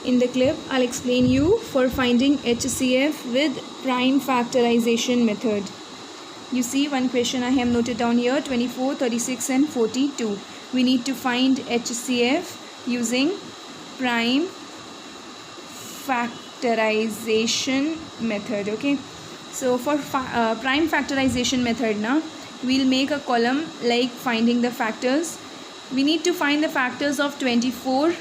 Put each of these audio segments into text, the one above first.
in the clip, I'll explain you for finding HCF with prime factorization method. You see one question I have noted down here, 24, 36 and 42. We need to find HCF using prime factorization method. Okay, so for prime factorization method now, we'll make a column like finding the factors. We need to find the factors of 24,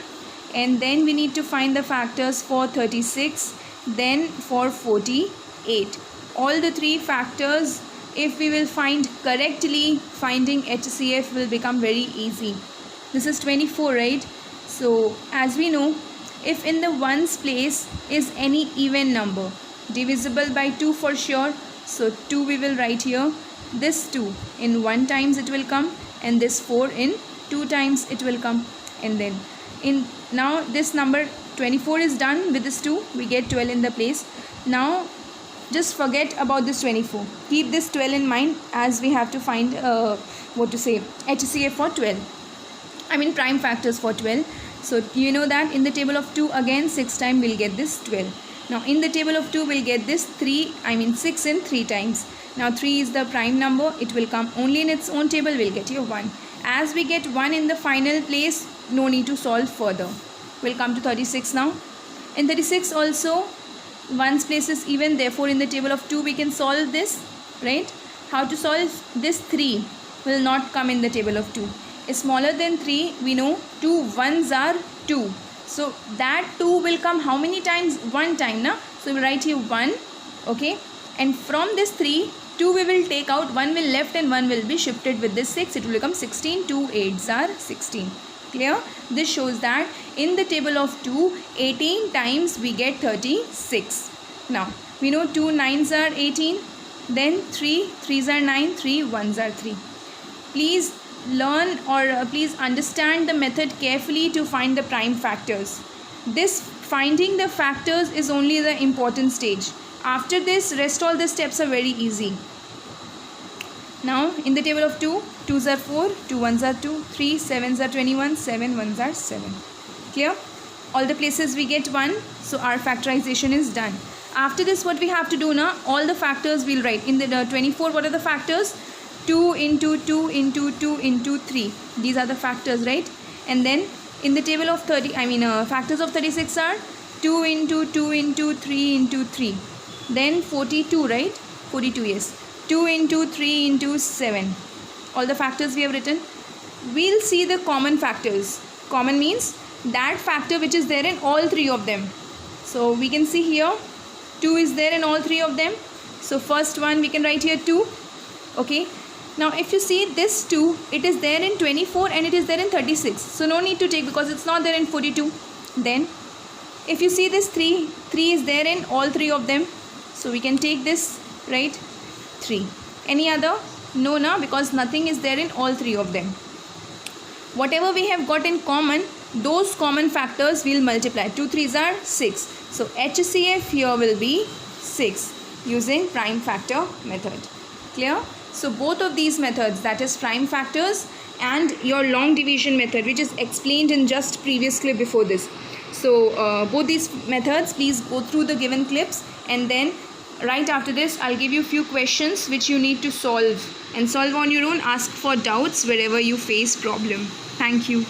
and then we need to find the factors for 36, then for 48. All the three factors, if we will find correctly, finding HCF will become very easy. This is 24, right? So as we know, if in the ones place is any even number divisible by 2 for sure, so 2 we will write here. This 2 in 1 times it will come, and this 4 in 2 times it will come. And then now this number 24 is done with this 2, we get 12 in the place. Now just forget about this 24, keep this 12 in mind, as we have to find HCF for 12, prime factors for 12. So you know that in the table of 2 again 6 times we'll get this 12. Now in the table of 2 we'll get this 6 in 3 times. Now 3 is the prime number, it will come only in its own table, we'll get here 1. As we get 1 in the final place, no need to solve further. We'll come to 36 now. In 36 also, 1's place is even, therefore in the table of 2 we can solve this, right? How to solve this? 3 will not come in the table of 2. Is smaller than 3, we know 2 1's are 2. So that 2 will come how many times? 1 time, na? So we write here 1, okay? And from this 3, 2 we will take out, 1 will left and 1 will be shifted with this 6. It will become 16. 2 8's are 16. Clear? This shows that in the table of 2, 18 times we get 36. Now we know 2 9's are 18. Then 3 3's are 9. 3 1's are 3. Please learn or please understand the method carefully to find the prime factors. This finding the factors is only the important stage. After this, rest all the steps are very easy. Now in the table of 2, 2's are 4, 2 1's are 2, 3 7's are 21, 7 1's are 7. Clear? All the places we get 1, so our factorization is done. After this, what we have to do now, all the factors we'll write. In the 24, what are the factors? 2 into 2 into 2 into 3. These are the factors, right? And then in the table of factors of 36 are 2 into 2 into 3 into 3. Then 42, right? 42, yes. 2 into 3 into 7. All the factors we have written. We'll see the common factors. Common means that factor which is there in all three of them. So we can see here 2 is there in all three of them. So first one we can write here 2. Okay. Now if you see this 2, it is there in 24 and it is there in 36. So no need to take because it's not there in 42. Then if you see this 3, 3 is there in all three of them. So we can take this, right? 3. Any other? No, because nothing is there in all three of them. Whatever we have got in common, those common factors will multiply. 2 3's are 6. So HCF here will be 6 using prime factor method. Clear? So both of these methods, that is prime factors and your long division method, which is explained in just previous clip before this. So both these methods, please go through the given clips, and then right after this I'll give you few questions which you need to solve, and solve on your own. Ask for doubts wherever you face problem. Thank you.